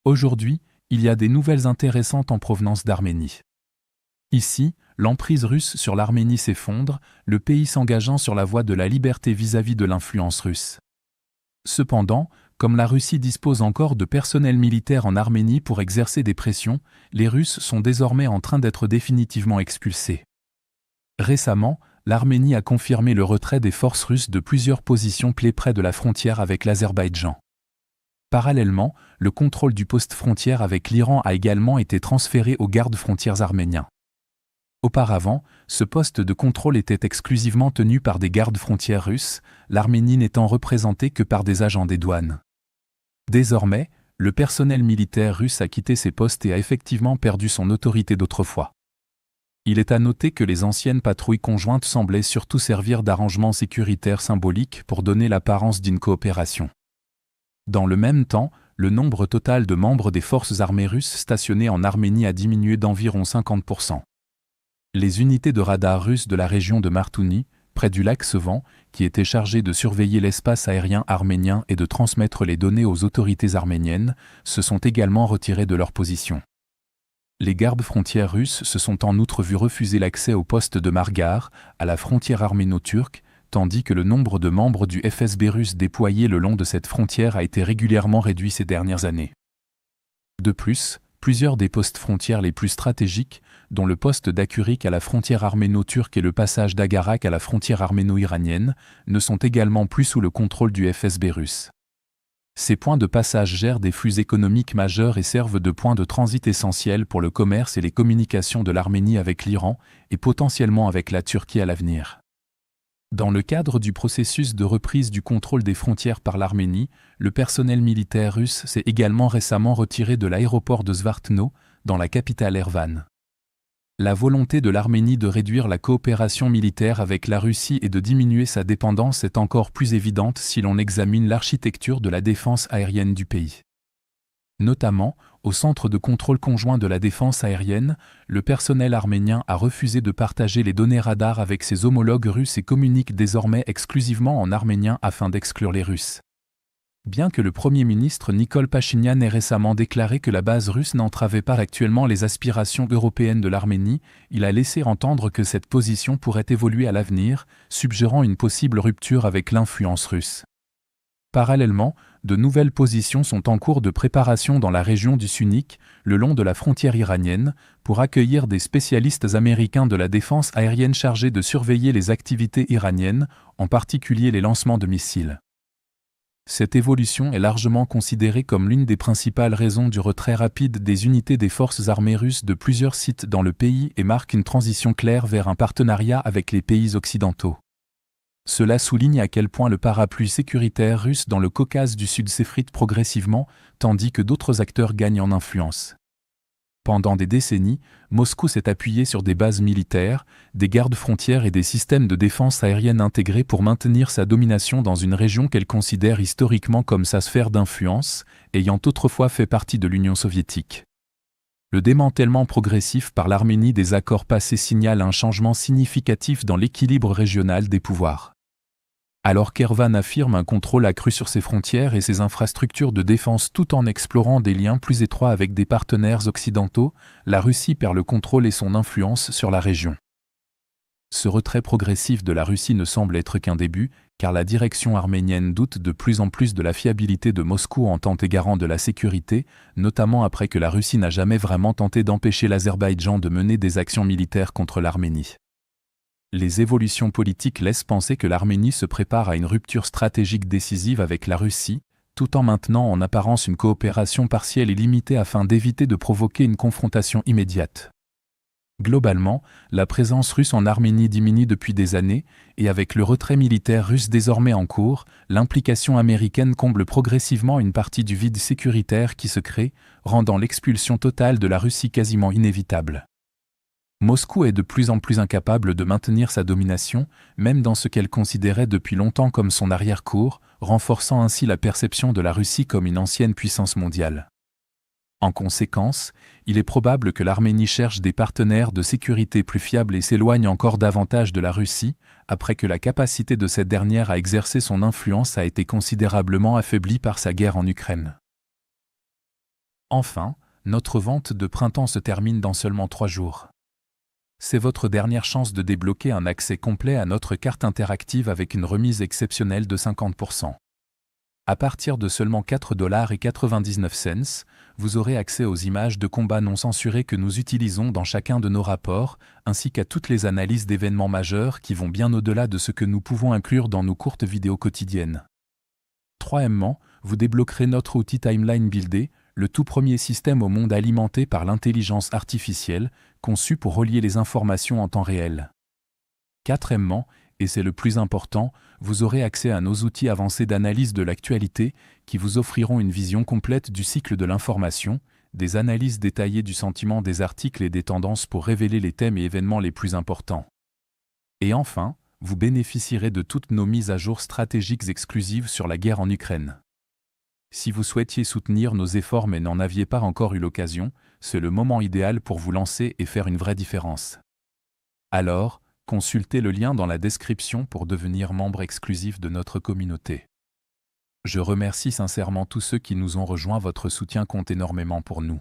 Aujourd'hui, il y a des nouvelles intéressantes en provenance d'Arménie. Ici, l'emprise russe sur l'Arménie s'effondre, le pays s'engageant sur la voie de la liberté vis-à-vis de l'influence russe. Cependant, comme la Russie dispose encore de personnel militaire en Arménie pour exercer des pressions, les Russes sont désormais en train d'être définitivement expulsés. Récemment, l'Arménie a confirmé le retrait des forces russes de plusieurs positions clés près de la frontière avec l'Azerbaïdjan. Parallèlement, le contrôle du poste frontière avec l'Iran a également été transféré aux gardes-frontières arméniens. Auparavant, ce poste de contrôle était exclusivement tenu par des gardes-frontières russes, l'Arménie n'étant représentée que par des agents des douanes. Désormais, le personnel militaire russe a quitté ces postes et a effectivement perdu son autorité d'autrefois. Il est à noter que les anciennes patrouilles conjointes semblaient surtout servir d'arrangement sécuritaire symbolique pour donner l'apparence d'une coopération. Dans le même temps, le nombre total de membres des forces armées russes stationnées en Arménie a diminué d'environ 50%. Les unités de radar russes de la région de Martouni, près du lac Sevan, qui étaient chargées de surveiller l'espace aérien arménien et de transmettre les données aux autorités arméniennes, se sont également retirées de leur position. Les gardes-frontières russes se sont en outre vus refuser l'accès au poste de Margar, à la frontière arméno-turque, tandis que le nombre de membres du FSB russe déployés le long de cette frontière a été régulièrement réduit ces dernières années. De plus, plusieurs des postes frontières les plus stratégiques, dont le poste d'Akurik à la frontière arméno-turque et le passage d'Agarak à la frontière arméno-iranienne, ne sont également plus sous le contrôle du FSB russe. Ces points de passage gèrent des flux économiques majeurs et servent de points de transit essentiels pour le commerce et les communications de l'Arménie avec l'Iran et potentiellement avec la Turquie à l'avenir. Dans le cadre du processus de reprise du contrôle des frontières par l'Arménie, le personnel militaire russe s'est également récemment retiré de l'aéroport de Zvartno, dans la capitale Erevan. La volonté de l'Arménie de réduire la coopération militaire avec la Russie et de diminuer sa dépendance est encore plus évidente si l'on examine l'architecture de la défense aérienne du pays. Notamment, au Centre de contrôle conjoint de la défense aérienne, le personnel arménien a refusé de partager les données radar avec ses homologues russes et communique désormais exclusivement en arménien afin d'exclure les Russes. Bien que le Premier ministre Nikol Pachinian ait récemment déclaré que la base russe n'entravait pas actuellement les aspirations européennes de l'Arménie, il a laissé entendre que cette position pourrait évoluer à l'avenir, suggérant une possible rupture avec l'influence russe. Parallèlement, de nouvelles positions sont en cours de préparation dans la région du Sunik, le long de la frontière iranienne, pour accueillir des spécialistes américains de la défense aérienne chargés de surveiller les activités iraniennes, en particulier les lancements de missiles. Cette évolution est largement considérée comme l'une des principales raisons du retrait rapide des unités des forces armées russes de plusieurs sites dans le pays et marque une transition claire vers un partenariat avec les pays occidentaux. Cela souligne à quel point le parapluie sécuritaire russe dans le Caucase du Sud s'effrite progressivement, tandis que d'autres acteurs gagnent en influence. Pendant des décennies, Moscou s'est appuyé sur des bases militaires, des gardes-frontières et des systèmes de défense aérienne intégrés pour maintenir sa domination dans une région qu'elle considère historiquement comme sa sphère d'influence, ayant autrefois fait partie de l'Union soviétique. Le démantèlement progressif par l'Arménie des accords passés signale un changement significatif dans l'équilibre régional des pouvoirs. Alors qu'Erevan affirme un contrôle accru sur ses frontières et ses infrastructures de défense tout en explorant des liens plus étroits avec des partenaires occidentaux, la Russie perd le contrôle et son influence sur la région. Ce retrait progressif de la Russie ne semble être qu'un début, car la direction arménienne doute de plus en plus de la fiabilité de Moscou en tant que garant de la sécurité, notamment après que la Russie n'a jamais vraiment tenté d'empêcher l'Azerbaïdjan de mener des actions militaires contre l'Arménie. Les évolutions politiques laissent penser que l'Arménie se prépare à une rupture stratégique décisive avec la Russie, tout en maintenant en apparence une coopération partielle et limitée afin d'éviter de provoquer une confrontation immédiate. Globalement, la présence russe en Arménie diminue depuis des années, et avec le retrait militaire russe désormais en cours, l'implication américaine comble progressivement une partie du vide sécuritaire qui se crée, rendant l'expulsion totale de la Russie quasiment inévitable. Moscou est de plus en plus incapable de maintenir sa domination, même dans ce qu'elle considérait depuis longtemps comme son arrière-cour, renforçant ainsi la perception de la Russie comme une ancienne puissance mondiale. En conséquence, il est probable que l'Arménie cherche des partenaires de sécurité plus fiables et s'éloigne encore davantage de la Russie, après que la capacité de cette dernière à exercer son influence a été considérablement affaiblie par sa guerre en Ukraine. Enfin, notre vente de printemps se termine dans seulement 3 jours. C'est votre dernière chance de débloquer un accès complet à notre carte interactive avec une remise exceptionnelle de 50%. À partir de seulement 4,99 $, vous aurez accès aux images de combats non censurées que nous utilisons dans chacun de nos rapports, ainsi qu'à toutes les analyses d'événements majeurs qui vont bien au-delà de ce que nous pouvons inclure dans nos courtes vidéos quotidiennes. Troisièmement, vous débloquerez notre outil Timeline Builder, le tout premier système au monde alimenté par l'intelligence artificielle, conçu pour relier les informations en temps réel. Quatrièmement, et c'est le plus important, vous aurez accès à nos outils avancés d'analyse de l'actualité qui vous offriront une vision complète du cycle de l'information, des analyses détaillées du sentiment des articles et des tendances pour révéler les thèmes et événements les plus importants. Et enfin, vous bénéficierez de toutes nos mises à jour stratégiques exclusives sur la guerre en Ukraine. Si vous souhaitiez soutenir nos efforts mais n'en aviez pas encore eu l'occasion, c'est le moment idéal pour vous lancer et faire une vraie différence. Alors, consultez le lien dans la description pour devenir membre exclusif de notre communauté. Je remercie sincèrement tous ceux qui nous ont rejoints, votre soutien compte énormément pour nous.